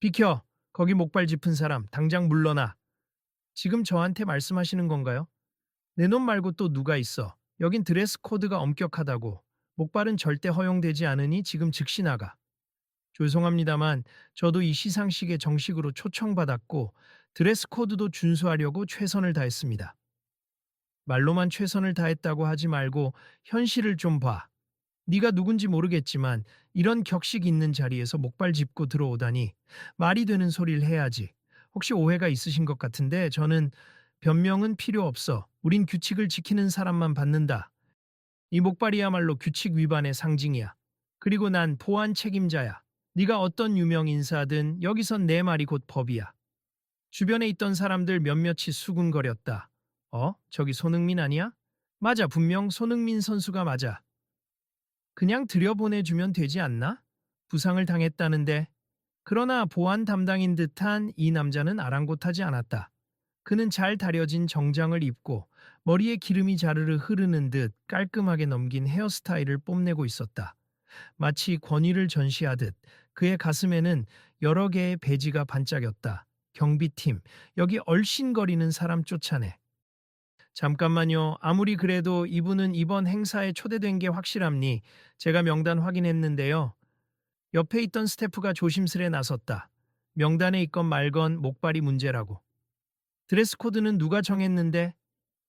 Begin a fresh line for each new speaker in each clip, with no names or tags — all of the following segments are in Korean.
비켜! 거기 목발 짚은 사람, 당장 물러나. 지금 저한테 말씀하시는 건가요? 내 놈 말고 또 누가 있어? 여긴 드레스 코드가 엄격하다고. 목발은 절대 허용되지 않으니 지금 즉시 나가. 죄송합니다만 저도 이 시상식에 정식으로 초청받았고 드레스 코드도 준수하려고 최선을 다했습니다. 말로만 최선을 다했다고 하지 말고 현실을 좀 봐. 네가 누군지 모르겠지만 이런 격식 있는 자리에서 목발 짚고 들어오다니 말이 되는 소리를 해야지. 혹시 오해가 있으신 것 같은데 저는 변명은 필요 없어. 우린 규칙을 지키는 사람만 받는다. 이 목발이야말로 규칙 위반의 상징이야. 그리고 난 보안 책임자야. 네가 어떤 유명 인사든 여기선 내 말이 곧 법이야. 주변에 있던 사람들 몇몇이 수군거렸다. 저기 손흥민 아니야? 맞아, 분명 손흥민 선수가 맞아. 그냥 들여보내주면 되지 않나? 부상을 당했다는데. 그러나 보안 담당인 듯한 이 남자는 아랑곳하지 않았다. 그는 잘 다려진 정장을 입고 머리에 기름이 자르르 흐르는 듯 깔끔하게 넘긴 헤어스타일을 뽐내고 있었다. 마치 권위를 전시하듯 그의 가슴에는 여러 개의 배지가 반짝였다. 경비팀, 여기 얼씬거리는 사람 쫓아내. 잠깐만요. 아무리 그래도 이분은 이번 행사에 초대된 게 확실합니? 제가 명단 확인했는데요. 옆에 있던 스태프가 조심스레 나섰다. 명단에 있건 말건 목발이 문제라고. 드레스 코드는 누가 정했는데?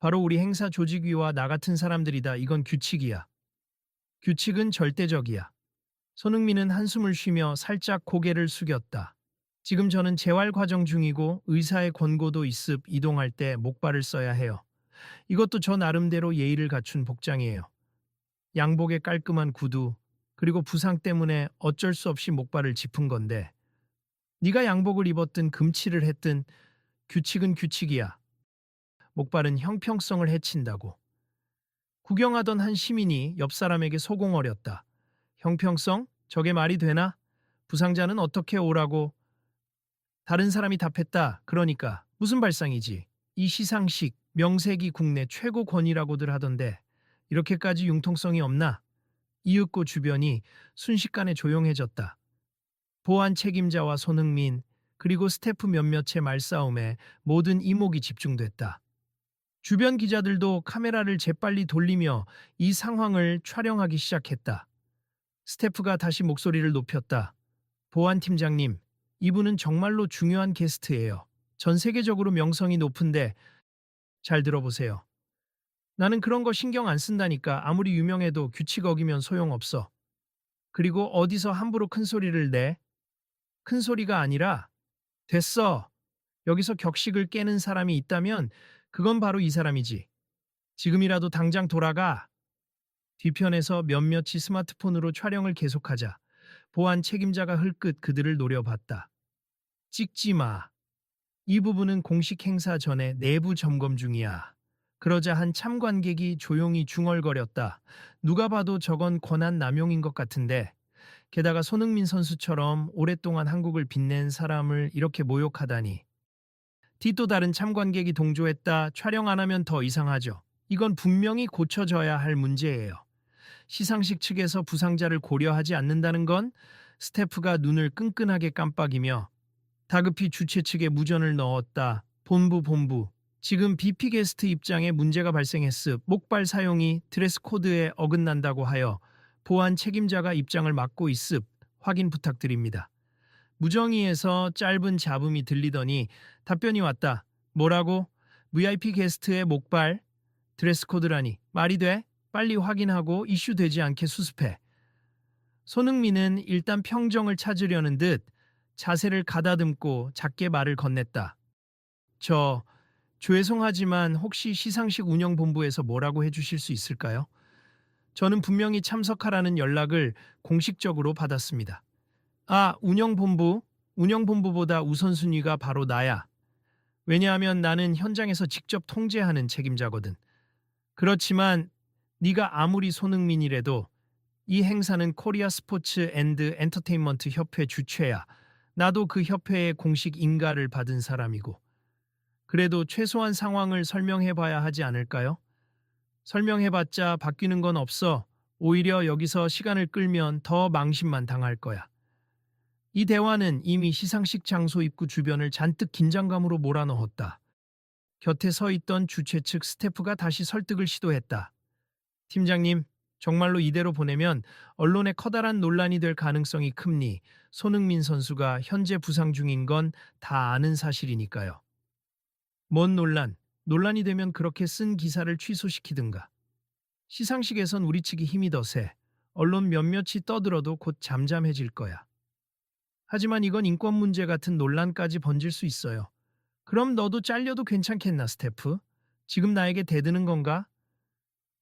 바로 우리 행사 조직위와 나 같은 사람들이다. 이건 규칙이야. 규칙은 절대적이야. 손흥민은 한숨을 쉬며 살짝 고개를 숙였다. 지금 저는 재활 과정 중이고 의사의 권고도 있음 이동할 때 목발을 써야 해요. 이것도 저 나름대로 예의를 갖춘 복장이에요. 양복에 깔끔한 구두, 그리고 부상 때문에 어쩔 수 없이 목발을 짚은 건데 네가 양복을 입었든 금칠을 했든 규칙은 규칙이야. 목발은 형평성을 해친다고. 구경하던 한 시민이 옆 사람에게 소공어렸다. 형평성? 저게 말이 되나? 부상자는 어떻게 오라고? 다른 사람이 답했다. 그러니까 무슨 발상이지. 이 시상식 명색이 국내 최고 권위라고들 하던데 이렇게까지 융통성이 없나? 이윽고 주변이 순식간에 조용해졌다. 보안 책임자와 손흥민 그리고 스태프 몇몇의 말싸움에 모든 이목이 집중됐다. 주변 기자들도 카메라를 재빨리 돌리며 이 상황을 촬영하기 시작했다. 스태프가 다시 목소리를 높였다. 보안팀장님, 이분은 정말로 중요한 게스트예요. 전 세계적으로 명성이 높은데 잘 들어보세요. 나는 그런 거 신경 안 쓴다니까. 아무리 유명해도 규칙 어기면 소용없어. 그리고 어디서 함부로 큰 소리를 내? 큰 소리가 아니라 됐어. 여기서 격식을 깨는 사람이 있다면 그건 바로 이 사람이지. 지금이라도 당장 돌아가. 뒤편에서 몇몇이 스마트폰으로 촬영을 계속하자 보안 책임자가 흘끗 그들을 노려봤다. 찍지 마. 이 부분은 공식 행사 전에 내부 점검 중이야. 그러자 한 참관객이 조용히 중얼거렸다. 누가 봐도 저건 권한 남용인 것 같은데. 게다가 손흥민 선수처럼 오랫동안 한국을 빛낸 사람을 이렇게 모욕하다니. 뒤또 다른 참관객이 동조했다. 촬영 안 하면 더 이상하죠. 이건 분명히 고쳐져야 할 문제예요. 시상식 측에서 부상자를 고려하지 않는다는 건 스태프가 눈을 끈끈하게 깜빡이며 다급히 주최 측에 무전을 넣었다. 본부. 지금 BP 게스트 입장에 문제가 발생했음. 목발 사용이 드레스 코드에 어긋난다고 하여 보안 책임자가 입장을 맡고 있음. 확인 부탁드립니다. 무정의에서 짧은 잡음이 들리더니 답변이 왔다. 뭐라고? VIP 게스트의 목발? 드레스 코드라니. 말이 돼? 빨리 확인하고 이슈되지 않게 수습해. 손흥민은 일단 평정을 찾으려는 듯 자세를 가다듬고 작게 말을 건넸다. 죄송하지만 혹시 시상식 운영본부에서 뭐라고 해주실 수 있을까요? 저는 분명히 참석하라는 연락을 공식적으로 받았습니다. 운영본부보다 우선순위가 바로 나야. 왜냐하면 나는 현장에서 직접 통제하는 책임자거든. 그렇지만 네가 아무리 손흥민이라도 이 행사는 코리아 스포츠 앤드 엔터테인먼트 협회 주최야. 나도 그 협회의 공식 인가를 받은 사람이고. 그래도 최소한 상황을 설명해봐야 하지 않을까요? 설명해봤자 바뀌는 건 없어. 오히려 여기서 시간을 끌면 더 망신만 당할 거야. 이 대화는 이미 시상식 장소 입구 주변을 잔뜩 긴장감으로 몰아넣었다. 곁에 서 있던 주최 측 스태프가 다시 설득을 시도했다. 팀장님, 정말로 이대로 보내면 언론에 커다란 논란이 될 가능성이 큽니. 손흥민 선수가 현재 부상 중인 건 다 아는 사실이니까요. 뭔 논란? 논란이 되면 그렇게 쓴 기사를 취소시키든가. 시상식에선 우리 측이 힘이 더 세. 언론 몇몇이 떠들어도 곧 잠잠해질 거야. 하지만 이건 인권 문제 같은 논란까지 번질 수 있어요. 그럼 너도 잘려도 괜찮겠나, 스태프? 지금 나에게 대드는 건가?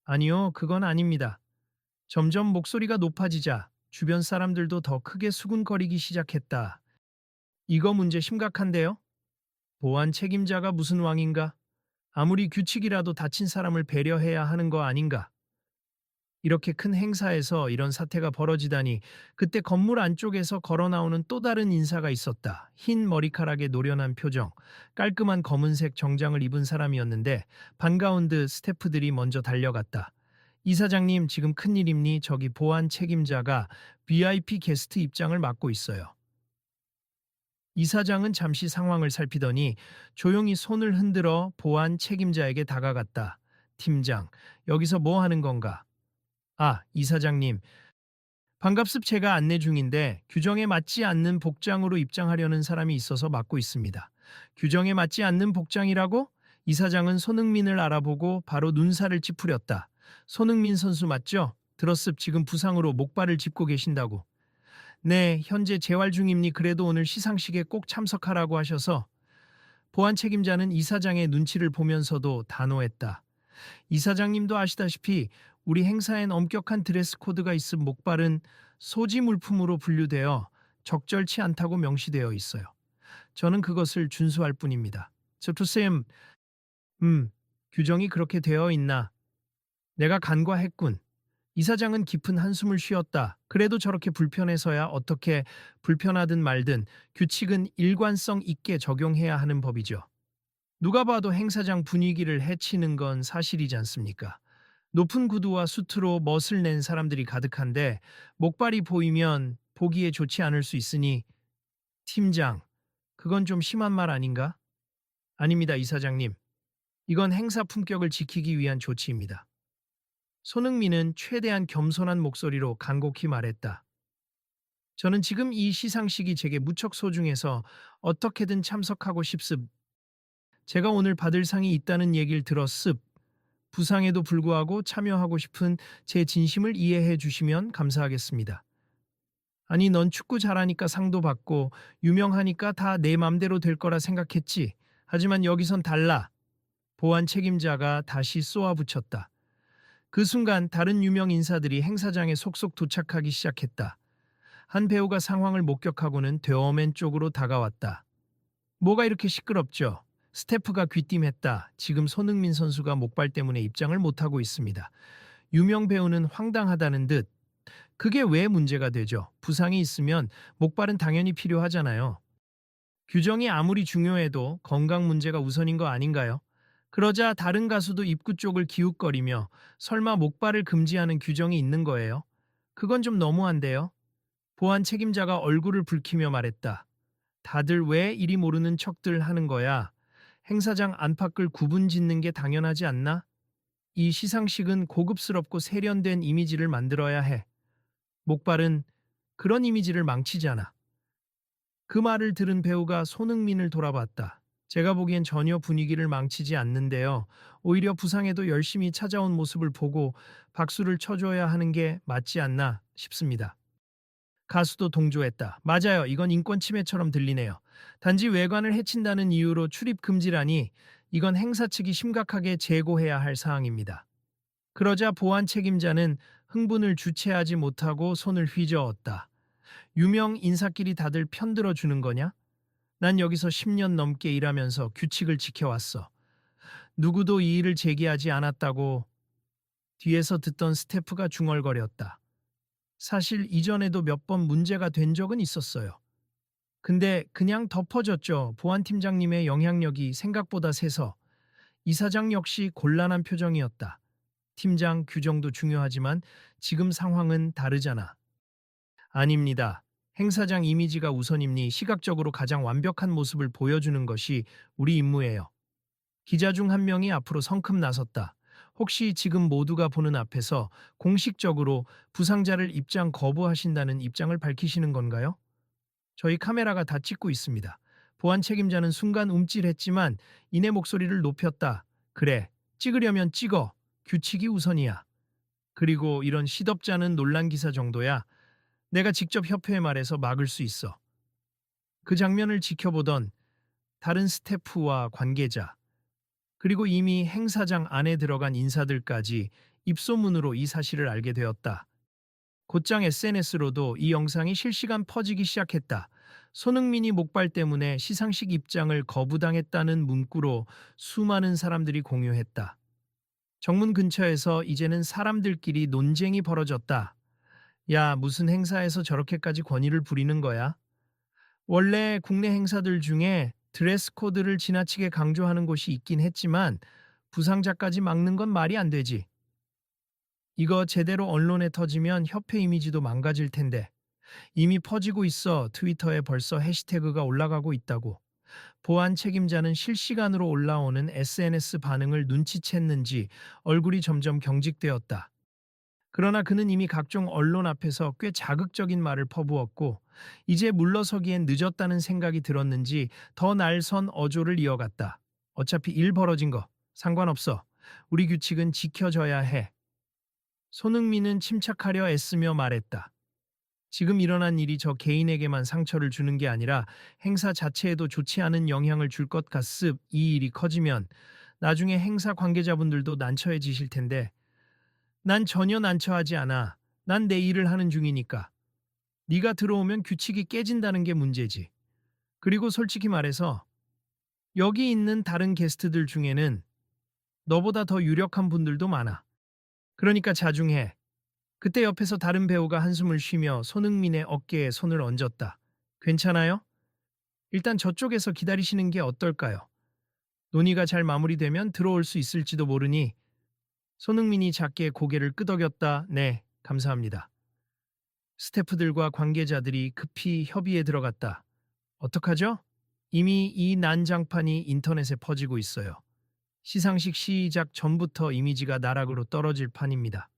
아니요, 그건 아닙니다. 점점 목소리가 높아지자 주변 사람들도 더 크게 수군거리기 시작했다. 이거 문제 심각한데요? 보안 책임자가 무슨 왕인가? 아무리 규칙이라도 다친 사람을 배려해야 하는 거 아닌가? 이렇게 큰 행사에서 이런 사태가 벌어지다니. 그때 건물 안쪽에서 걸어 나오는 또 다른 인사가 있었다. 흰 머리카락에 노련한 표정, 깔끔한 검은색 정장을 입은 사람이었는데 반가운 듯 스태프들이 먼저 달려갔다. 이사장님, 지금 큰일입니? 저기 보안 책임자가 VIP 게스트 입장을 맡고 있어요. 이사장은 잠시 상황을 살피더니 조용히 손을 흔들어 보안 책임자에게 다가갔다. 팀장, 여기서 뭐 하는 건가? 아, 이사장님, 반갑습. 제가 안내 중인데 규정에 맞지 않는 복장으로 입장하려는 사람이 있어서 맡고 있습니다. 규정에 맞지 않는 복장이라고? 이사장은 손흥민을 알아보고 바로 눈살을 찌푸렸다. 손흥민 선수 맞죠? 들었습. 지금 부상으로 목발을 짚고 계신다고. 네, 현재 재활 중입니. 그래도 오늘 시상식에 꼭 참석하라고 하셔서. 보안 책임자는 이사장의 눈치를 보면서도 단호했다. 이사장님도 아시다시피 우리 행사엔 엄격한 드레스 코드가 있음. 목발은 소지 물품으로 분류되어 적절치 않다고 명시되어 있어요. 저는 그것을 준수할 뿐입니다. 투쌤, 규정이 그렇게 되어 있나? 내가 간과했군. 이사장은 깊은 한숨을 쉬었다. 그래도 저렇게 불편해서야 어떻게. 불편하든 말든 규칙은 일관성 있게 적용해야 하는 법이죠. 누가 봐도 행사장 분위기를 해치는 건 사실이지 않습니까? 높은 구두와 수트로 멋을 낸 사람들이 가득한데 목발이 보이면 보기에 좋지 않을 수 있으니. 팀장, 그건 좀 심한 말 아닌가? 아닙니다, 이사장님. 이건 행사 품격을 지키기 위한 조치입니다. 손흥민은 최대한 겸손한 목소리로 간곡히 말했다. 저는 지금 이 시상식이 제게 무척 소중해서 어떻게든 참석하고 싶습. 제가 오늘 받을 상이 있다는 얘기를 들었습. 부상에도 불구하고 참여하고 싶은 제 진심을 이해해 주시면 감사하겠습니다. 아니, 넌 축구 잘하니까 상도 받고 유명하니까 다 내 맘대로 될 거라 생각했지. 하지만 여기선 달라. 보안 책임자가 다시 쏘아붙였다. 그 순간 다른 유명 인사들이 행사장에 속속 도착하기 시작했다. 한 배우가 상황을 목격하고는 대어맨 쪽으로 다가왔다. 뭐가 이렇게 시끄럽죠? 스태프가 귀띔했다. 지금 손흥민 선수가 목발 때문에 입장을 못하고 있습니다. 유명 배우는 황당하다는 듯. 그게 왜 문제가 되죠? 부상이 있으면 목발은 당연히 필요하잖아요. 규정이 아무리 중요해도 건강 문제가 우선인 거 아닌가요? 그러자 다른 가수도 입구 쪽을 기웃거리며 설마 목발을 금지하는 규정이 있는 거예요? 그건 좀 너무한데요? 보안 책임자가 얼굴을 붉히며 말했다. 다들 왜 이리 모르는 척들 하는 거야? 행사장 안팎을 구분 짓는 게 당연하지 않나? 이 시상식은 고급스럽고 세련된 이미지를 만들어야 해. 목발은 그런 이미지를 망치잖아. 그 말을 들은 배우가 손흥민을 돌아봤다. 제가 보기엔 전혀 분위기를 망치지 않는데요. 오히려 부상에도 열심히 찾아온 모습을 보고 박수를 쳐줘야 하는 게 맞지 않나 싶습니다. 가수도 동조했다. 맞아요. 이건 인권 침해처럼 들리네요. 단지 외관을 해친다는 이유로 출입 금지라니. 이건 행사 측이 심각하게 재고해야 할 사항입니다. 그러자 보안 책임자는 흥분을 주체하지 못하고 손을 휘저었다. 유명 인사끼리 다들 편들어 주는 거냐? 난 여기서 10년 넘게 일하면서 규칙을 지켜왔어. 누구도 이의를 제기하지 않았다고. 뒤에서 듣던 스태프가 중얼거렸다. 사실 이전에도 몇 번 문제가 된 적은 있었어요. 근데 그냥 덮어졌죠. 보안팀장님의 영향력이 생각보다 세서. 이사장 역시 곤란한 표정이었다. 팀장, 규정도 중요하지만 지금 상황은 다르잖아. 아닙니다. 행사장 이미지가 우선이니 시각적으로 가장 완벽한 모습을 보여주는 것이 우리 임무예요. 기자 중 한 명이 앞으로 성큼 나섰다. 혹시 지금 모두가 보는 앞에서 공식적으로 부상자를 입장 거부하신다는 입장을 밝히시는 건가요? 저희 카메라가 다 찍고 있습니다. 보안 책임자는 순간 움찔했지만 이내 목소리를 높였다. 그래, 찍으려면 찍어. 규칙이 우선이야. 그리고 이런 시덥지 않은 논란 기사 정도야. 내가 직접 협회에 말해서 막을 수 있어. 그 장면을 지켜보던 다른 스태프와 관계자, 그리고 이미 행사장 안에 들어간 인사들까지 입소문으로 이 사실을 알게 되었다. 곧장 SNS로도 이 영상이 실시간 퍼지기 시작했다. 손흥민이 목발 때문에 시상식 입장을 거부당했다는 문구로 수많은 사람들이 공유했다. 정문 근처에서 이제는 사람들끼리 논쟁이 벌어졌다. 야, 무슨 행사에서 저렇게까지 권위를 부리는 거야? 원래 국내 행사들 중에 드레스 코드를 지나치게 강조하는 곳이 있긴 했지만 부상자까지 막는 건 말이 안 되지. 이거 제대로 언론에 터지면 협회 이미지도 망가질 텐데. 이미 퍼지고 있어. 트위터에 벌써 해시태그가 올라가고 있다고. 보안 책임자는 실시간으로 올라오는 SNS 반응을 눈치챘는지 얼굴이 점점 경직되었다. 그러나 그는 이미 각종 언론 앞에서 꽤 자극적인 말을 퍼부었고 이제 물러서기엔 늦었다는 생각이 들었는지 더 날선 어조를 이어갔다. 어차피 일 벌어진 거 상관없어. 우리 규칙은 지켜져야 해. 손흥민은 침착하려 애쓰며 말했다. 지금 일어난 일이 저 개인에게만 상처를 주는 게 아니라 행사 자체에도 좋지 않은 영향을 줄 것 같습. 이 일이 커지면 나중에 행사 관계자분들도 난처해지실 텐데 난 전혀 난처하지 않아. 난 내 일을 하는 중이니까. 네가 들어오면 규칙이 깨진다는 게 문제지. 그리고 솔직히 말해서 여기 있는 다른 게스트들 중에는 너보다 더 유력한 분들도 많아. 그러니까 자중해. 그때 옆에서 다른 배우가 한숨을 쉬며 손흥민의 어깨에 손을 얹었다. 괜찮아요? 일단 저쪽에서 기다리시는 게 어떨까요? 논의가 잘 마무리되면 들어올 수 있을지도 모르니. 손흥민이 작게 고개를 끄덕였다. 네, 감사합니다. 스태프들과 관계자들이 급히 협의에 들어갔다. 어떡하죠? 이미 이 난장판이 인터넷에 퍼지고 있어요. 시상식 시작 전부터 이미지가 나락으로 떨어질 판입니다.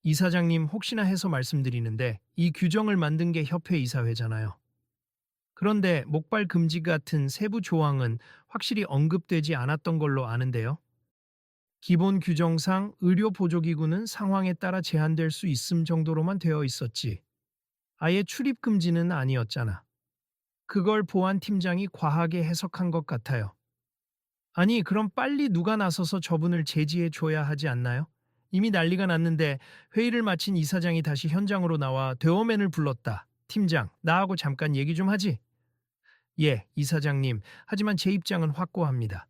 이사장님, 혹시나 해서 말씀드리는데 이 규정을 만든 게 협회 이사회잖아요. 그런데 목발 금지 같은 세부 조항은 확실히 언급되지 않았던 걸로 아는데요. 기본 규정상 의료 보조기구는 상황에 따라 제한될 수 있음 정도로만 되어 있었지. 아예 출입 금지는 아니었잖아. 그걸 보안팀장이 과하게 해석한 것 같아요. 아니, 그럼 빨리 누가 나서서 저분을 제지해 줘야 하지 않나요? 이미 난리가 났는데 회의를 마친 이사장이 다시 현장으로 나와 대어맨을 불렀다. 팀장, 나하고 잠깐 얘기 좀 하지. 예, 이사장님. 하지만 제 입장은 확고합니다.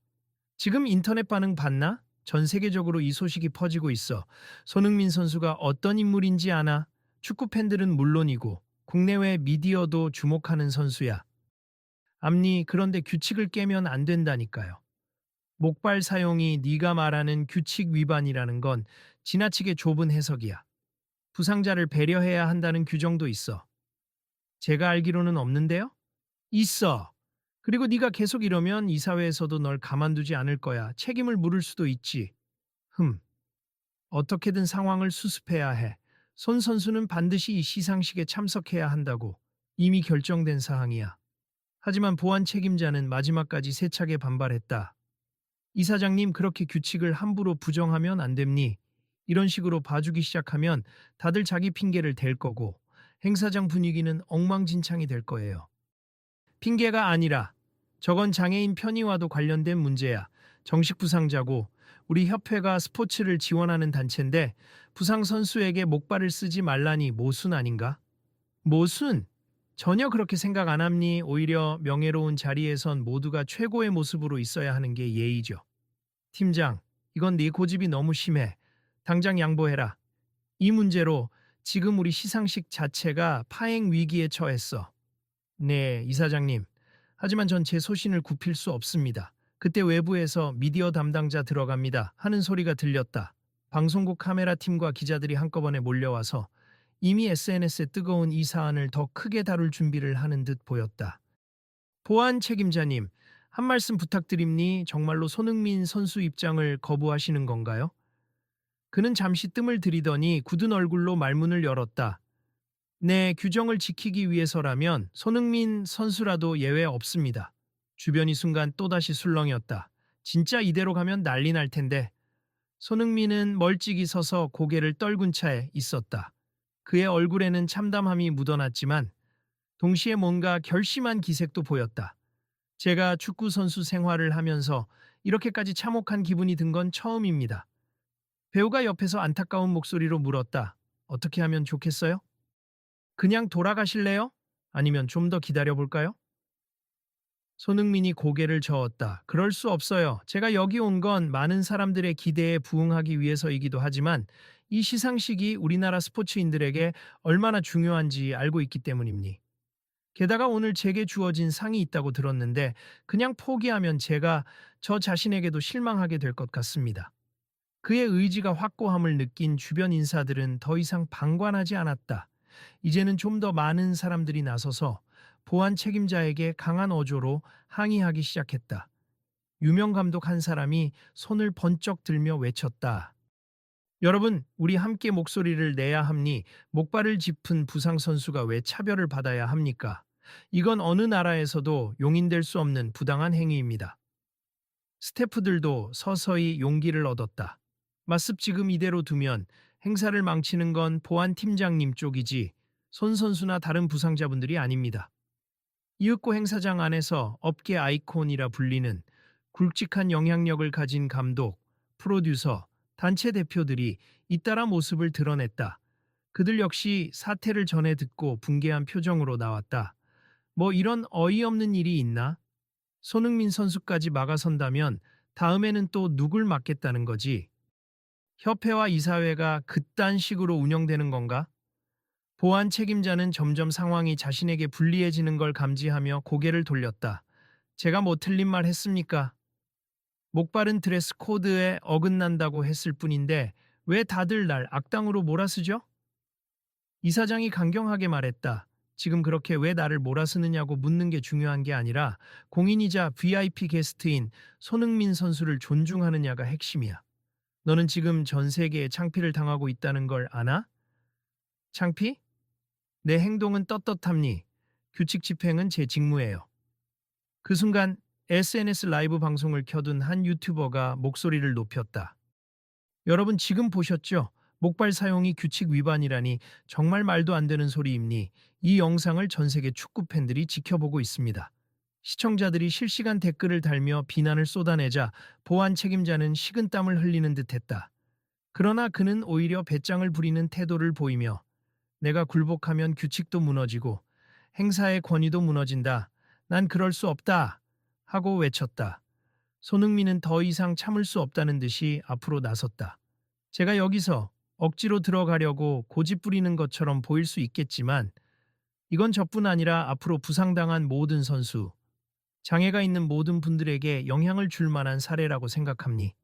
지금 인터넷 반응 봤나? 전 세계적으로 이 소식이 퍼지고 있어. 손흥민 선수가 어떤 인물인지 아나? 축구 팬들은 물론이고 국내외 미디어도 주목하는 선수야. 암니, 그런데 규칙을 깨면 안 된다니까요. 목발 사용이 네가 말하는 규칙 위반이라는 건 지나치게 좁은 해석이야. 부상자를 배려해야 한다는 규정도 있어. 제가 알기로는 없는데요? 있어. 그리고 네가 계속 이러면 이사회에서도 널 가만두지 않을 거야. 책임을 물을 수도 있지. 어떻게든 상황을 수습해야 해. 손 선수는 반드시 이 시상식에 참석해야 한다고. 이미 결정된 사항이야. 하지만 보안 책임자는 마지막까지 세차게 반발했다. 이사장님, 그렇게 규칙을 함부로 부정하면 안 됩니? 이런 식으로 봐주기 시작하면 다들 자기 핑계를 댈 거고 행사장 분위기는 엉망진창이 될 거예요. 핑계가 아니라 저건 장애인 편의와도 관련된 문제야. 정식 부상자고 우리 협회가 스포츠를 지원하는 단체인데 부상 선수에게 목발을 쓰지 말라니 모순 아닌가? 모순? 전혀 그렇게 생각 안 합니? 오히려 명예로운 자리에선 모두가 최고의 모습으로 있어야 하는 게 예의죠. 팀장, 이건 네 고집이 너무 심해. 당장 양보해라. 이 문제로 지금 우리 시상식 자체가 파행 위기에 처했어. 네, 이사장님. 하지만 전 제 소신을 굽힐 수 없습니다. 그때 외부에서 미디어 담당자 들어갑니다 하는 소리가 들렸다. 방송국 카메라 팀과 기자들이 한꺼번에 몰려와서 이미 SNS에 뜨거운 이 사안을 더 크게 다룰 준비를 하는 듯 보였다. 보안 책임자님, 한 말씀 부탁드립니? 정말로 손흥민 선수 입장을 거부하시는 건가요? 그는 잠시 뜸을 들이더니 굳은 얼굴로 말문을 열었다. 네, 규정을 지키기 위해서라면 손흥민 선수라도 예외 없습니다. 주변이 순간 또다시 술렁였다. 진짜 이대로 가면 난리 날 텐데. 손흥민은 멀찍이 서서 고개를 떨군 채 있었다. 그의 얼굴에는 참담함이 묻어났지만 동시에 뭔가 결심한 기색도 보였다. 제가 축구 선수 생활을 하면서 이렇게까지 참혹한 기분이 든 건 처음입니다. 배우가 옆에서 안타까운 목소리로 물었다. 어떻게 하면 좋겠어요? 그냥 돌아가실래요? 아니면 좀 더 기다려볼까요? 손흥민이 고개를 저었다. 그럴 수 없어요. 제가 여기 온 건 많은 사람들의 기대에 부응하기 위해서이기도 하지만 이 시상식이 우리나라 스포츠인들에게 얼마나 중요한지 알고 있기 때문입니. 게다가 오늘 제게 주어진 상이 있다고 들었는데 그냥 포기하면 제가 저 자신에게도 실망하게 될 것 같습니다. 그의 의지가 확고함을 느낀 주변 인사들은 더 이상 방관하지 않았다. 이제는 좀 더 많은 사람들이 나서서 보안 책임자에게 강한 어조로 항의하기 시작했다. 유명 감독 한 사람이 손을 번쩍 들며 외쳤다. 여러분, 우리 함께 목소리를 내야 합니? 목발을 짚은 부상 선수가 왜 차별을 받아야 합니까? 이건 어느 나라에서도 용인될 수 없는 부당한 행위입니다. 스태프들도 서서히 용기를 얻었다. 마습 지금 이대로 두면 행사를 망치는 건 보안 팀장님 쪽이지 손 선수나 다른 부상자분들이 아닙니다. 이윽고 행사장 안에서 업계 아이콘이라 불리는 굵직한 영향력을 가진 감독, 프로듀서, 단체 대표들이 잇따라 모습을 드러냈다. 그들 역시 사태를 전해 듣고 붕괴한 표정으로 나왔다. 뭐 이런 어이없는 일이 있나? 손흥민 선수까지 막아선다면 다음에는 또 누굴 막겠다는 거지? 협회와 이사회가 그딴 식으로 운영되는 건가? 보안 책임자는 점점 상황이 자신에게 불리해지는 걸 감지하며 고개를 돌렸다. 제가 뭐 틀린 말 했습니까? 목바른 드레스 코드에 어긋난다고 했을 뿐인데 왜 다들 날 악당으로 몰아쓰죠? 이사장이 강경하게 말했다. 지금 그렇게 왜 나를 몰아쓰느냐고 묻는 게 중요한 게 아니라 공인이자 VIP 게스트인 손흥민 선수를 존중하느냐가 핵심이야. 너는 지금 전 세계에 창피를 당하고 있다는 걸 아나? 창피? 내 행동은 떳떳합니. 규칙 집행은 제 직무예요. 그 순간 SNS 라이브 방송을 켜둔 한 유튜버가 목소리를 높였다. 여러분 지금 보셨죠? 목발 사용이 규칙 위반이라니 정말 말도 안 되는 소리입니. 이 영상을 전 세계 축구 팬들이 지켜보고 있습니다. 시청자들이 실시간 댓글을 달며 비난을 쏟아내자 보안 책임자는 식은땀을 흘리는 듯했다. 그러나 그는 오히려 배짱을 부리는 태도를 보이며 내가 굴복하면 규칙도 무너지고 행사의 권위도 무너진다. 난 그럴 수 없다. 하고 외쳤다. 손흥민은 더 이상 참을 수 없다는 듯이 앞으로 나섰다. 제가 여기서 억지로 들어가려고 고집 부리는 것처럼 보일 수 있겠지만 이건 저뿐 아니라 앞으로 부상당한 모든 선수, 장애가 있는 모든 분들에게 영향을 줄 만한 사례라고 생각합니.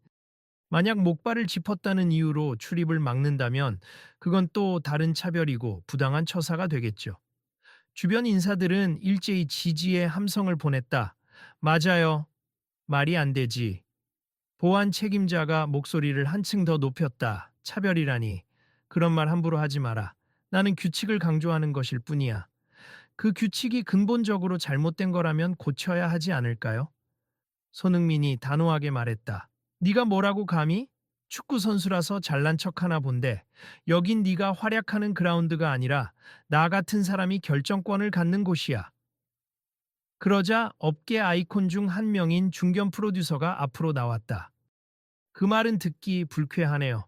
만약 목발을 짚었다는 이유로 출입을 막는다면 그건 또 다른 차별이고 부당한 처사가 되겠죠. 주변 인사들은 일제히 지지의 함성을 보냈다. 맞아요. 말이 안 되지. 보안 책임자가 목소리를 한층 더 높였다. 차별이라니. 그런 말 함부로 하지 마라. 나는 규칙을 강조하는 것일 뿐이야. 그 규칙이 근본적으로 잘못된 거라면 고쳐야 하지 않을까요? 손흥민이 단호하게 말했다. 네가 뭐라고 감히? 축구 선수라서 잘난 척하나 본데 여긴 네가 활약하는 그라운드가 아니라 나 같은 사람이 결정권을 갖는 곳이야. 그러자 업계 아이콘 중 한 명인 중견 프로듀서가 앞으로 나왔다. 그 말은 듣기 불쾌하네요.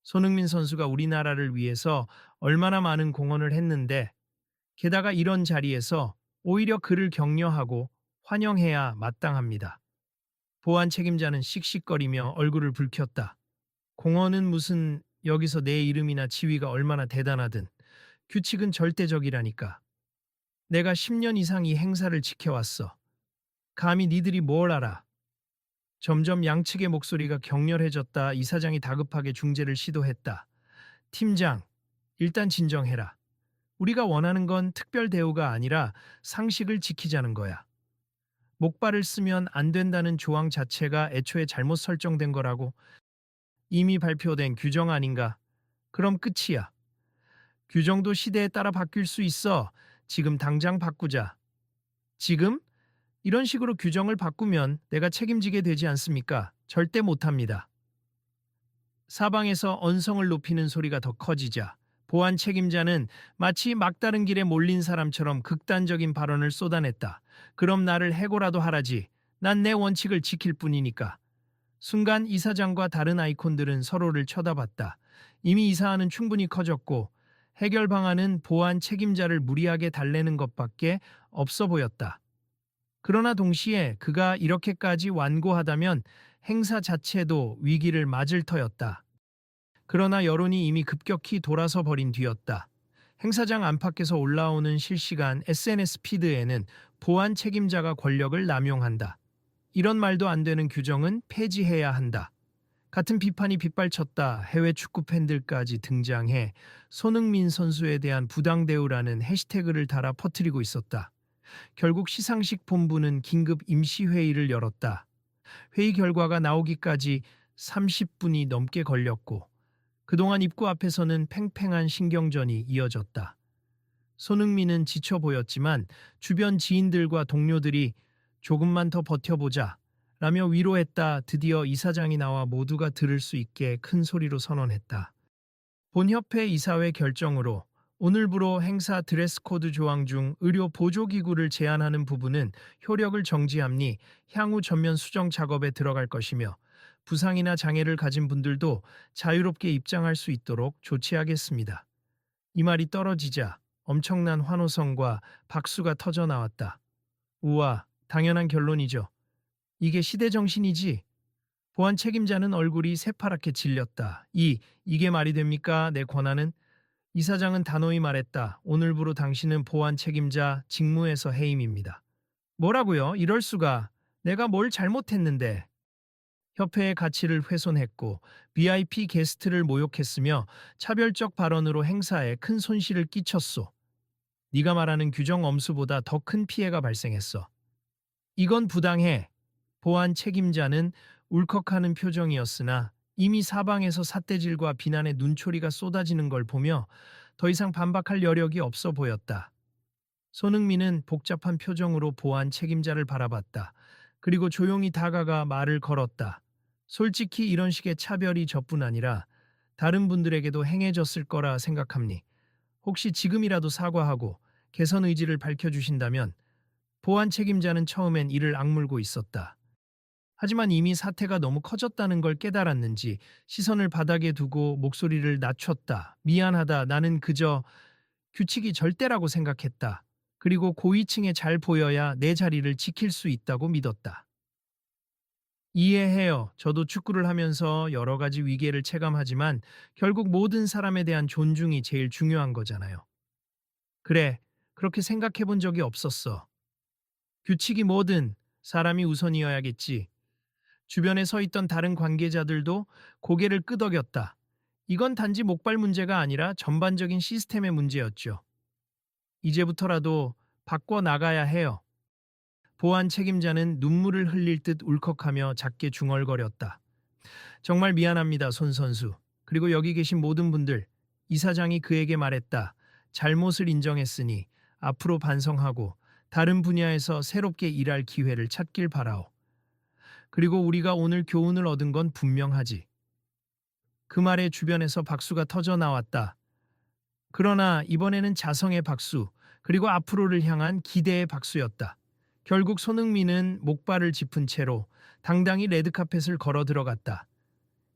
손흥민 선수가 우리나라를 위해서 얼마나 많은 공헌을 했는데 게다가 이런 자리에서 오히려 그를 격려하고 환영해야 마땅합니다. 보안 책임자는 씩씩거리며 얼굴을 붉혔다. 공헌은 무슨 여기서 내 이름이나 지위가 얼마나 대단하든 규칙은 절대적이라니까. 내가 10년 이상 이 행사를 지켜왔어. 감히 니들이 뭘 알아. 점점 양측의 목소리가 격렬해졌다. 이사장이 다급하게 중재를 시도했다. 팀장, 일단 진정해라. 우리가 원하는 건 특별 대우가 아니라 상식을 지키자는 거야. 목발을 쓰면 안 된다는 조항 자체가 애초에 잘못 설정된 거라고. 이미 발표된 규정 아닌가? 그럼 끝이야. 규정도 시대에 따라 바뀔 수 있어. 지금 당장 바꾸자. 지금? 이런 식으로 규정을 바꾸면 내가 책임지게 되지 않습니까? 절대 못합니다. 사방에서 언성을 높이는 소리가 더 커지자 보안 책임자는 마치 막다른 길에 몰린 사람처럼 극단적인 발언을 쏟아냈다. 그럼 나를 해고라도 하라지. 난 내 원칙을 지킬 뿐이니까. 순간 이사장과 다른 아이콘들은 서로를 쳐다봤다. 이미 이사안은 충분히 커졌고 해결 방안은 보안 책임자를 무리하게 달래는 것밖에 없어 보였다. 그러나 동시에 그가 이렇게까지 완고하다면 행사 자체도 위기를 맞을 터였다. 그러나 여론이 이미 급격히 돌아서 버린 뒤였다. 행사장 안팎에서 올라오는 실시간 SNS 피드에는 보안 책임자가 권력을 남용한다. 이런 말도 안 되는 규정은 폐지해야 한다. 같은 비판이 빗발쳤다. 해외 축구 팬들까지 등장해 손흥민 선수에 대한 부당 대우라는 해시태그를 달아 퍼뜨리고 있었다. 결국 시상식 본부는 긴급 임시회의를 열었다. 회의 결과가 나오기까지 30분이 넘게 걸렸고 그동안 입구 앞에서는 팽팽한 신경전이 이어졌다. 손흥민은 지쳐 보였지만 주변 지인들과 동료들이 조금만 더 버텨보자 라며 위로했다. 드디어 이사장이 나와 모두가 들을 수 있게 큰 소리로 선언했다. 본협회 이사회 결정으로 오늘부로 행사 드레스 코드 조항 중 의료 보조기구를 제한하는 부분은 효력을 정지함니 향후 전면 수정 작업에 들어갈 것이며 부상이나 장애를 가진 분들도 자유롭게 입장할 수 있도록 조치하겠습니다. 이 말이 떨어지자 엄청난 환호성과 박수가 터져 나왔다. 우와, 당연한 결론이죠. 이게 시대 정신이지. 보안 책임자는 얼굴이 새파랗게 질렸다. 이게 말이 됩니까? 내 권한은? 이사장은 단호히 말했다. 오늘부로 당신은 보안 책임자 직무에서 해임입니다. 뭐라고요? 이럴 수가. 내가 뭘 잘못했는데. 협회의 가치를 훼손했고 VIP 게스트를 모욕했으며 차별적 발언으로 행사에 큰 손실을 끼쳤소. 네가 말하는 규정 엄수보다 더 큰 피해가 발생했어. 이건 부당해. 보안 책임자는 울컥하는 표정이었으나 이미 사방에서 삿대질과 비난의 눈초리가 쏟아지는 걸 보며 더 이상 반박할 여력이 없어 보였다. 손흥민은 복잡한 표정으로 보안 책임자를 바라봤다. 그리고 조용히 다가가 말을 걸었다. 솔직히 이런 식의 차별이 저뿐 아니라 다른 분들에게도 행해졌을 거라 생각합니. 혹시 지금이라도 사과하고 개선 의지를 밝혀주신다면. 보안 책임자는 처음엔 이를 악물고 있었다. 하지만 이미 사태가 너무 커졌다는 걸 깨달았는지 시선을 바닥에 두고 목소리를 낮췄다. 미안하다. 나는 그저 규칙이 절대라고 생각했다. 그리고 고위층에 잘 보여야 내 자리를 지킬 수 있다고 믿었다. 이해해요. 저도 축구를 하면서 여러 가지 위계를 체감하지만 결국 모든 사람에 대한 존중이 제일 중요한 거잖아요. 그래, 그렇게 생각해 본 적이 없었어. 규칙이 뭐든 사람이 우선이어야겠지. 주변에 서 있던 다른 관계자들도 고개를 끄덕였다. 이건 단지 목발 문제가 아니라 전반적인 시스템의 문제였죠. 이제부터라도 바꿔 나가야 해요. 보안 책임자는 눈물을 흘릴 듯 울컥하며 작게 중얼거렸다. 정말 미안합니다, 손 선수. 그리고 여기 계신 모든 분들. 이사장이 그에게 말했다. 잘못을 인정했으니 앞으로 반성하고 다른 분야에서 새롭게 일할 기회를 찾길 바라오. 그리고 우리가 오늘 교훈을 얻은 건 분명하지. 그 말에 주변에서 박수가 터져 나왔다. 그러나 이번에는 자성의 박수, 그리고 앞으로를 향한 기대의 박수였다. 결국 손흥민은 목발을 짚은 채로 당당히 레드카펫을 걸어 들어갔다.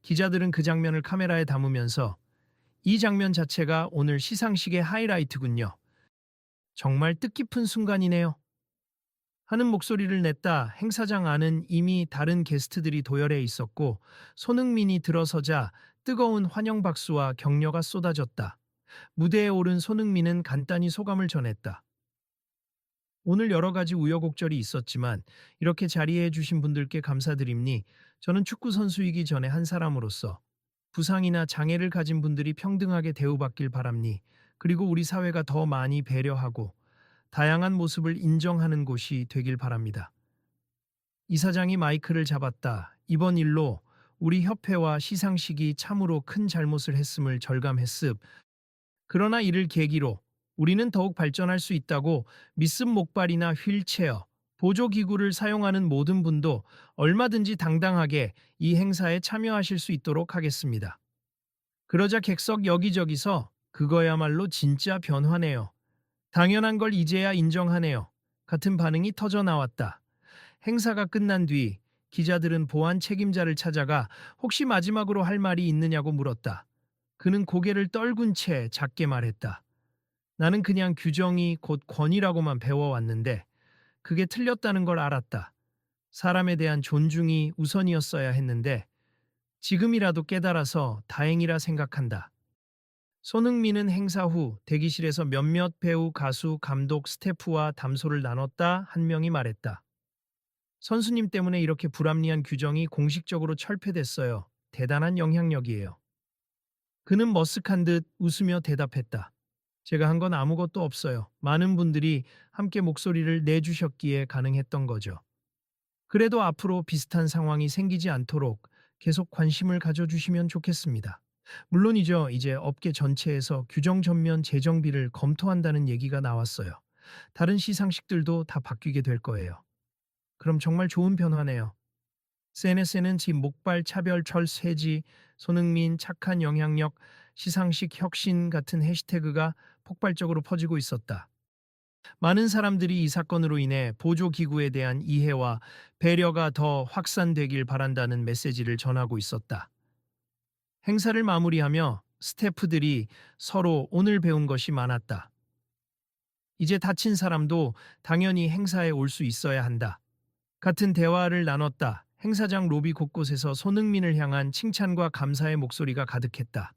기자들은 그 장면을 카메라에 담으면서 이 장면 자체가 오늘 시상식의 하이라이트군요. 정말 뜻깊은 순간이네요. 하는 목소리를 냈다. 행사장 안은 이미 다른 게스트들이 도열해 있었고 손흥민이 들어서자 뜨거운 환영 박수와 격려가 쏟아졌다. 무대에 오른 손흥민은 간단히 소감을 전했다. 오늘 여러 가지 우여곡절이 있었지만 이렇게 자리해 주신 분들께 감사드립니. 저는 축구 선수이기 전에 한 사람으로서 부상이나 장애를 가진 분들이 평등하게 대우받길 바랍니. 그리고 우리 사회가 더 많이 배려하고 다양한 모습을 인정하는 곳이 되길 바랍니다. 이사장이 마이크를 잡았다. 이번 일로 우리 협회와 시상식이 참으로 큰 잘못을 했음을 절감했습. 그러나 이를 계기로 우리는 더욱 발전할 수 있다고 미습 목발이나 휠체어, 보조기구를 사용하는 모든 분도 얼마든지 당당하게 이 행사에 참여하실 수 있도록 하겠습니다. 그러자 객석 여기저기서 그거야말로 진짜 변화네요. 당연한 걸 이제야 인정하네요. 같은 반응이 터져 나왔다. 행사가 끝난 뒤 기자들은 보안 책임자를 찾아가 혹시 마지막으로 할 말이 있느냐고 물었다. 그는 고개를 떨군 채 작게 말했다. 나는 그냥 규정이 곧 권위라고만 배워왔는데 그게 틀렸다는 걸 알았다. 사람에 대한 존중이 우선이었어야 했는데 지금이라도 깨달아서 다행이라 생각한다. 손흥민은 행사 후 대기실에서 몇몇 배우, 가수, 감독, 스태프와 담소를 나눴다. 한 명이 말했다. 선수님 때문에 이렇게 불합리한 규정이 공식적으로 철폐됐어요. 대단한 영향력이에요. 그는 머쓱한 듯 웃으며 대답했다. 제가 한 건 아무것도 없어요. 많은 분들이 함께 목소리를 내주셨기에 가능했던 거죠. 그래도 앞으로 비슷한 상황이 생기지 않도록 계속 관심을 가져주시면 좋겠습니다. 물론이죠. 이제 업계 전체에서 규정 전면 재정비를 검토한다는 얘기가 나왔어요. 다른 시상식들도 다 바뀌게 될 거예요. 그럼 정말 좋은 변화네요. SNS에는 지 목발 차별 철수 해지, 손흥민 착한 영향력, 시상식 혁신 같은 해시태그가 폭발적으로 퍼지고 있었다. 많은 사람들이 이 사건으로 인해 보조기구에 대한 이해와 배려가 더 확산되길 바란다는 메시지를 전하고 있었다. 행사를 마무리하며 스태프들이 서로 오늘 배운 것이 많았다. 이제 다친 사람도 당연히 행사에 올 수 있어야 한다. 같은 대화를 나눴다. 행사장 로비 곳곳에서 손흥민을 향한 칭찬과 감사의 목소리가 가득했다.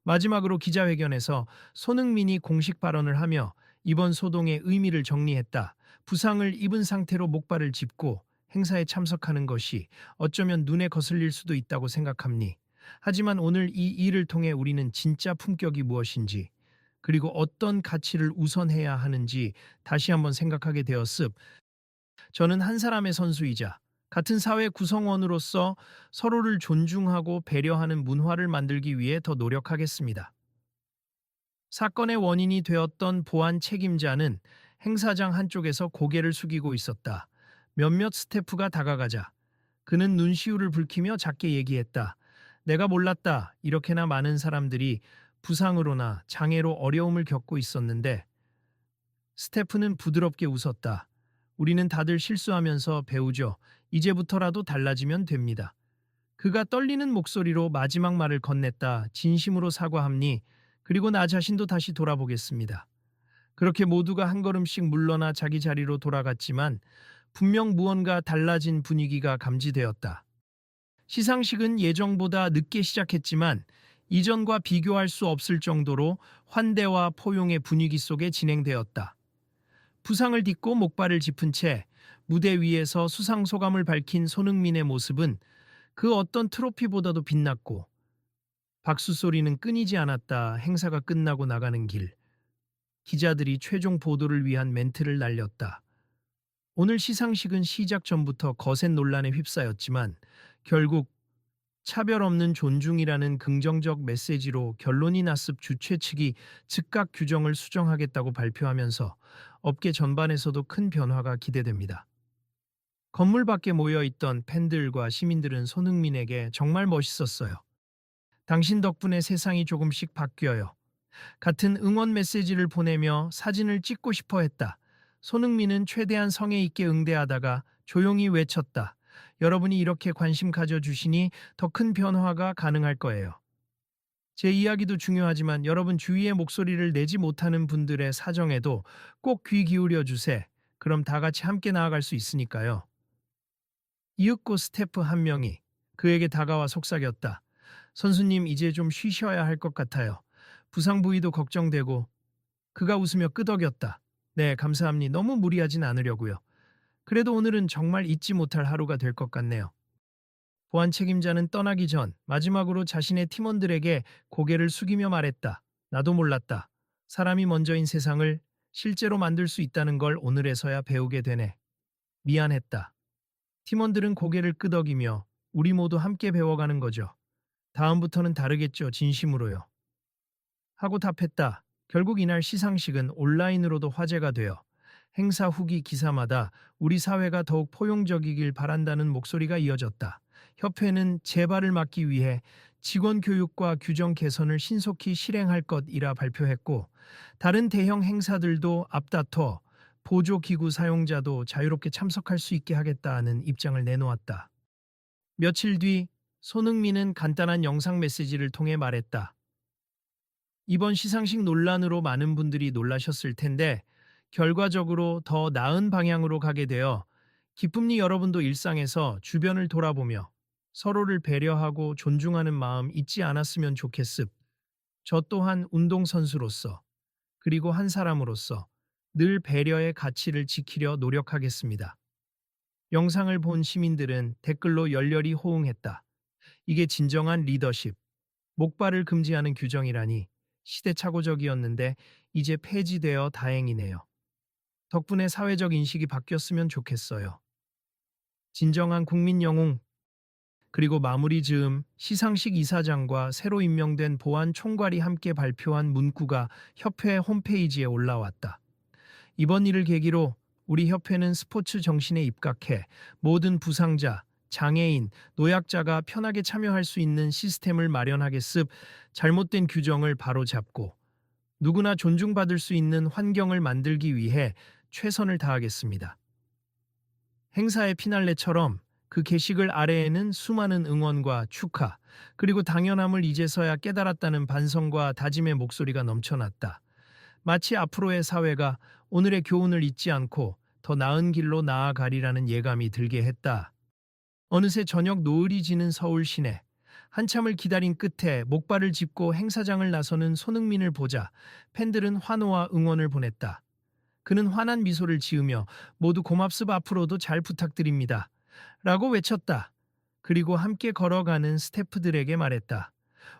마지막으로 기자회견에서 손흥민이 공식 발언을 하며 이번 소동의 의미를 정리했다. 부상을 입은 상태로 목발을 짚고 행사에 참석하는 것이 어쩌면 눈에 거슬릴 수도 있다고 생각합니. 하지만 오늘 이 일을 통해 우리는 진짜 품격이 무엇인지 그리고 어떤 가치를 우선해야 하는지 다시 한번 생각하게 되었습. 저는 한 사람의 선수이자 같은 사회 구성원으로서 서로를 존중하고 배려하는 문화를 만들기 위해 더 노력하겠습니다. 사건의 원인이 되었던 보안 책임자는 행사장 한쪽에서 고개를 숙이고 있었다. 몇몇 스태프가 다가가자 그는 눈시울을 붉히며 작게 얘기했다. 내가 몰랐다. 이렇게나 많은 사람들이 부상으로나 장애로 어려움을 겪고 있었는데 스태프는 부드럽게 웃었다. 우리는 다들 실수하면서 배우죠. 이제부터라도 달라지면 됩니다. 그가 떨리는 목소리로 마지막 말을 건넸다. 진심으로 사과합니. 그리고 나 자신도 다시 돌아보겠습니다. 그렇게 모두가 한 걸음씩 물러나 자기 자리로 돌아갔지만 분명 무언가 달라진 분위기가 감지되었다. 시상식은 예정보다 늦게 시작했지만 이전과 비교할 수 없을 정도로 환대와 포용의 분위기 속에 진행되었다. 부상을 딛고 목발을 짚은 채 무대 위에서 수상 소감을 밝힌 손흥민의 모습은 그 어떤 트로피보다도 빛났고 박수 소리는 끊이지 않았다. 행사가 끝나고 나가는 길. 기자들이 최종 보도를 위한 멘트를 날렸다. 오늘 시상식은 시작 전부터 거센 논란에 휩싸였지만 결국 차별 없는 존중이라는 긍정적 메시지로 결론이 났습. 주최 측이 즉각 규정을 수정하겠다고 발표하면서 업계 전반에서도 큰 변화가 기대됩니다. 건물 밖에 모여있던 팬들과 시민들은 손흥민에게 정말 멋있었어요. 당신 덕분에 세상이 조금씩 바뀌어요. 같은 응원 메시지를 보내며 사진을 찍고 싶어 했다. 손흥민은 최대한 성의 있게 응대하다가 조용히 외쳤다. 여러분이 이렇게 관심 가져주시니 더 큰 변화가 가능할 거예요. 제 이야기도 중요하지만 여러분 주위에 목소리를 내지 못하는 분들의 사정에도 꼭 귀 기울여 주세. 그럼 다 같이 함께 나아갈 수 있으니까요. 이윽고 스태프 한 명이 그에게 다가와 속삭였다. 선수님 이제 좀 쉬셔야 할 것 같아요. 부상 부위도 걱정되고. 그가 웃으며 끄덕였다. 네, 감사합니다. 너무 무리하진 않으려고요. 그래도 오늘은 정말 잊지 못할 하루가 될 것 같네요. 보안 책임자는 떠나기 전 마지막으로 자신의 팀원들에게 고개를 숙이며 말했다. 나도 몰랐다. 사람이 먼저인 세상을 실제로 만들 수 있다는 걸 오늘에서야 배우게 되네. 미안했다. 팀원들은 고개를 끄덕이며 우리 모두 함께 배워가는 거죠. 다음부터는 다르겠죠. 진심으로요. 하고 답했다. 결국 이날 시상식은 온라인으로도 화제가 되어 행사 후기 기사마다 우리 사회가 더욱 포용적이길 바란다는 목소리가 이어졌다. 협회는 재발을 막기 위해 직원 교육과 규정 개선을 신속히 실행할 것이라 발표했고, 다른 대형 행사들도 앞다퉈 보조기구 사용자도 자유롭게 참석할 수 있게 하겠다는 입장을 내놓았다. 며칠 뒤 손흥민은 간단한 영상 메시지를 통해 말했다. 이번 시상식 논란으로 많은 분들이 놀라셨을 텐데 결과적으로 더 나은 방향으로 가게 되어 기쁨니 여러분도 일상에서 주변을 돌아보며 서로를 배려하고 존중하는 마음 잊지 않았으면 좋겠습. 저 또한 운동선수로서 그리고 한 사람으로서 늘 배려의 가치를 지키려 노력하겠습니다. 영상을 본 시민들은 댓글로 열렬히 호응했다. 이게 진정한 리더십, 목발을 금지하는 규정이라니 시대착오적이었는데 이제 폐지되어 다행이네요. 덕분에 사회적 인식이 바뀌었으면 좋겠어요. 진정한 국민 영웅. 그리고 마무리 즈음 시상식 이사장과 새로 임명된 보안 총괄이 함께 발표한 문구가 협회 홈페이지에 올라왔다. 이번 일을 계기로 우리 협회는 스포츠 정신에 입각해 모든 부상자, 장애인, 노약자가 편하게 참여할 수 있는 시스템을 마련하겠습. 잘못된 규정을 바로잡고 누구나 존중받을 수 있는 환경을 만들기 위해 최선을 다하겠습니다. 행사의 피날레처럼 그 게시글 아래에는 수많은 응원과 축하, 그리고 당연함을 이제서야 깨달았다는 반성과 다짐의 목소리가 넘쳐났다. 마치 앞으로의 사회가 오늘의 교훈을 잊지 않고 더 나은 길로 나아가리라는 예감이 들게 했다. 어느새 저녁 노을이 지는 서울 시내. 한참을 기다린 끝에 목발을 짚고 행사장을 나서는 손흥민을 보자 팬들은 환호와 응원을 보냈다. 그는 환한 미소를 지으며 모두 고맙습 앞으로도 잘 부탁드립니다. 라고 외쳤다. 그리고 함께 걸어가는 스태프들에게 말했다.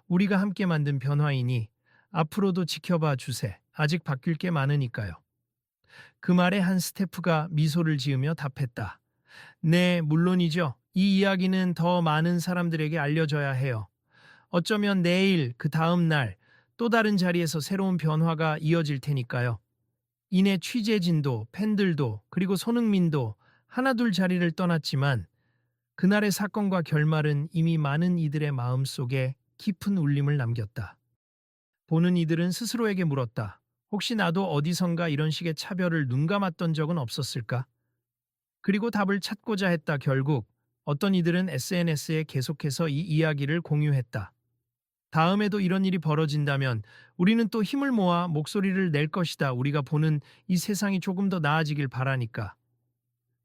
우리가 함께 만든 변화이니 앞으로도 지켜봐 주세. 아직 바뀔 게 많으니까요. 그 말에 한 스태프가 미소를 지으며 답했다. 네, 물론이죠. 이 이야기는 더 많은 사람들에게 알려져야 해요. 어쩌면 내일, 그 다음 날, 또 다른 자리에서 새로운 변화가 이어질 테니까요. 이내 취재진도, 팬들도, 그리고 손흥민도 하나둘 자리를 떠났지만 그날의 사건과 결말은 이미 많은 이들의 마음속에 깊은 울림을 남겼다. 보는 이들은 스스로에게 물었다. 혹시 나도 어디선가 이런 식의 차별을 눈감았던 적은 없었을까? 그리고 답을 찾고자 했다. 결국 어떤 이들은 SNS에 계속해서 이 이야기를 공유했다. 다음에도 이런 일이 벌어진다면 우리는 또 힘을 모아 목소리를 낼 것이다. 우리가 보는 이 세상이 조금 더 나아지길 바라니까.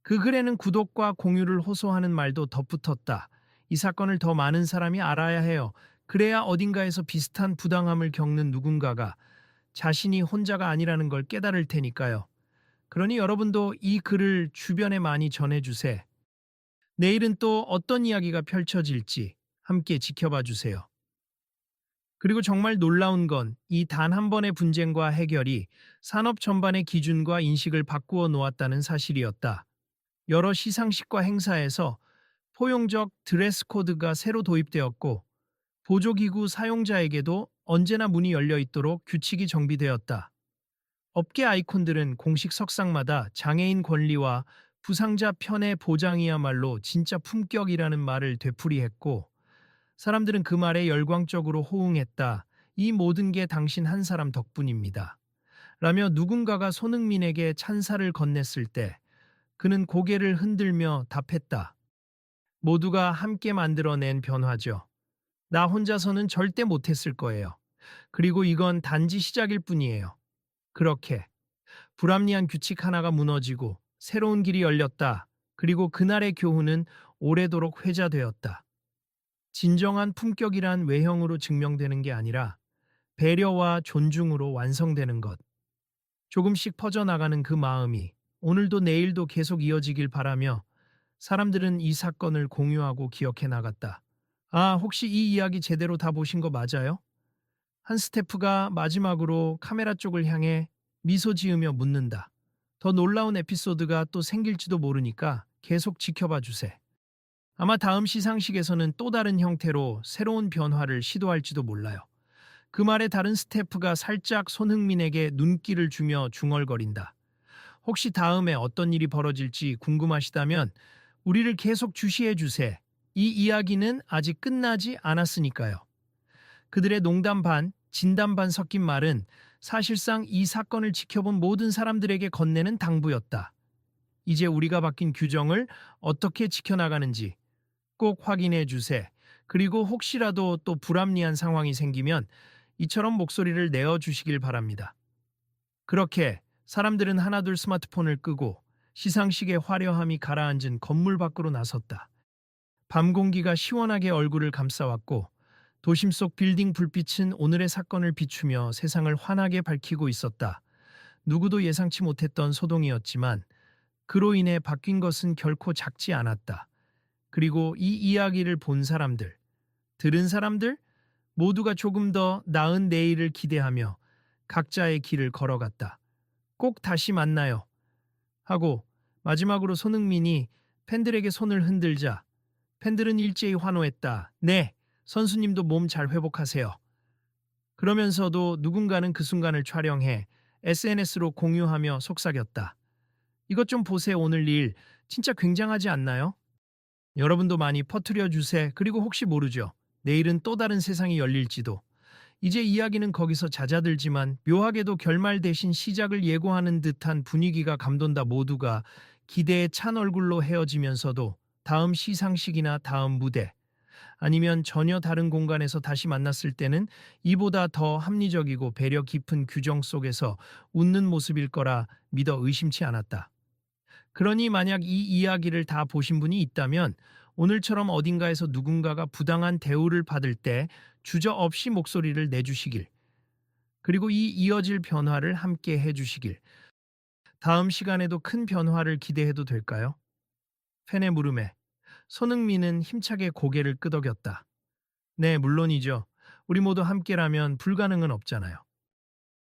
그 글에는 구독과 공유를 호소하는 말도 덧붙었다. 이 사건을 더 많은 사람이 알아야 해요. 그래야 어딘가에서 비슷한 부당함을 겪는 누군가가 자신이 혼자가 아니라는 걸 깨달을 테니까요. 그러니 여러분도 이 글을 주변에 많이 전해주세요. 내일은 또 어떤 이야기가 펼쳐질지 함께 지켜봐 주세요. 그리고 정말 놀라운 건 이 단 한 번의 분쟁과 해결이 산업 전반의 기준과 인식을 바꾸어 놓았다는 사실이었다. 여러 시상식과 행사에서 포용적 드레스 코드가 새로 도입되었고, 보조기구 사용자에게도 언제나 문이 열려 있도록 규칙이 정비되었다. 업계 아이콘들은 공식 석상마다 장애인 권리와 부상자 편의 보장이야말로 진짜 품격이라는 말을 되풀이했고, 사람들은 그 말에 열광적으로 호응했다. 이 모든 게 당신 한 사람 덕분입니다. 라며 누군가가 손흥민에게 찬사를 건넸을 때 그는 고개를 흔들며 답했다. 모두가 함께 만들어낸 변화죠. 나 혼자서는 절대 못했을 거예요. 그리고 이건 단지 시작일 뿐이에요. 그렇게 불합리한 규칙 하나가 무너지고 새로운 길이 열렸다. 그리고 그날의 교훈은 오래도록 회자되었다. 진정한 품격이란 외형으로 증명되는 게 아니라 배려와 존중으로 완성되는 것. 조금씩 퍼져나가는 그 마음이 오늘도 내일도 계속 이어지길 바라며 사람들은 이 사건을 공유하고 기억해 나갔다. 아, 혹시 이 이야기 제대로 다 보신 거 맞아요? 한 스태프가 마지막으로 카메라 쪽을 향해 미소 지으며 묻는다. 더 놀라운 에피소드가 또 생길지도 모르니까 계속 지켜봐 주세. 아마 다음 시상식에서는 또 다른 형태로 새로운 변화를 시도할지도 몰라요. 그 말에 다른 스태프가 살짝 손흥민에게 눈길을 주며 중얼거린다. 혹시 다음에 어떤 일이 벌어질지 궁금하시다면 우리를 계속 주시해 주세. 이 이야기는 아직 끝나지 않았으니까요. 그들의 농담 반, 진담 반 섞인 말은 사실상 이 사건을 지켜본 모든 사람들에게 건네는 당부였다. 이제 우리가 바뀐 규정을 어떻게 지켜나가는지 꼭 확인해 주세. 그리고 혹시라도 또 불합리한 상황이 생기면 이처럼 목소리를 내어 주시길 바랍니다. 그렇게 사람들은 하나둘 스마트폰을 끄고 시상식의 화려함이 가라앉은 건물 밖으로 나섰다. 밤 공기가 시원하게 얼굴을 감싸왔고 도심 속 빌딩 불빛은 오늘의 사건을 비추며 세상을 환하게 밝히고 있었다. 누구도 예상치 못했던 소동이었지만 그로 인해 바뀐 것은 결코 작지 않았다. 그리고 이 이야기를 본 사람들, 들은 사람들 모두가 조금 더 나은 내일을 기대하며 각자의 길을 걸어갔다. 꼭 다시 만나요. 하고 마지막으로 손흥민이 팬들에게 손을 흔들자 팬들은 일제히 환호했다. 네, 선수님도 몸 잘 회복하세요. 그러면서도 누군가는 그 순간을 촬영해 SNS로 공유하며 속삭였다. 이것 좀 보세요. 오늘 일 진짜 굉장하지 않나요? 여러분도 많이 퍼뜨려 주세. 그리고 혹시 모르죠. 내일은 또 다른 세상이 열릴지도. 이제 이야기는 거기서 잦아들지만 묘하게도 결말 대신 시작을 예고하는 듯한 분위기가 감돈다. 모두가 기대에 찬 얼굴로 헤어지면서도 다음 시상식이나 다음 무대 아니면 전혀 다른 공간에서 다시 만났을 때는 이보다 더 합리적이고 배려 깊은 규정 속에서 웃는 모습일 거라 믿어 의심치 않았다. 그러니 만약 이 이야기를 다 보신 분이 있다면 오늘처럼 어딘가에서 누군가가 부당한 대우를 받을 때 주저없이 목소리를 내주시길, 그리고 이 이어질 변화를 함께 해주시길, 다음 시간에도 큰 변화를 기대해도 될까요? 팬의 물음에 손흥민은 힘차게 고개를 끄덕였다. 네, 물론이죠. 우리 모두 함께라면 불가능은 없잖아요.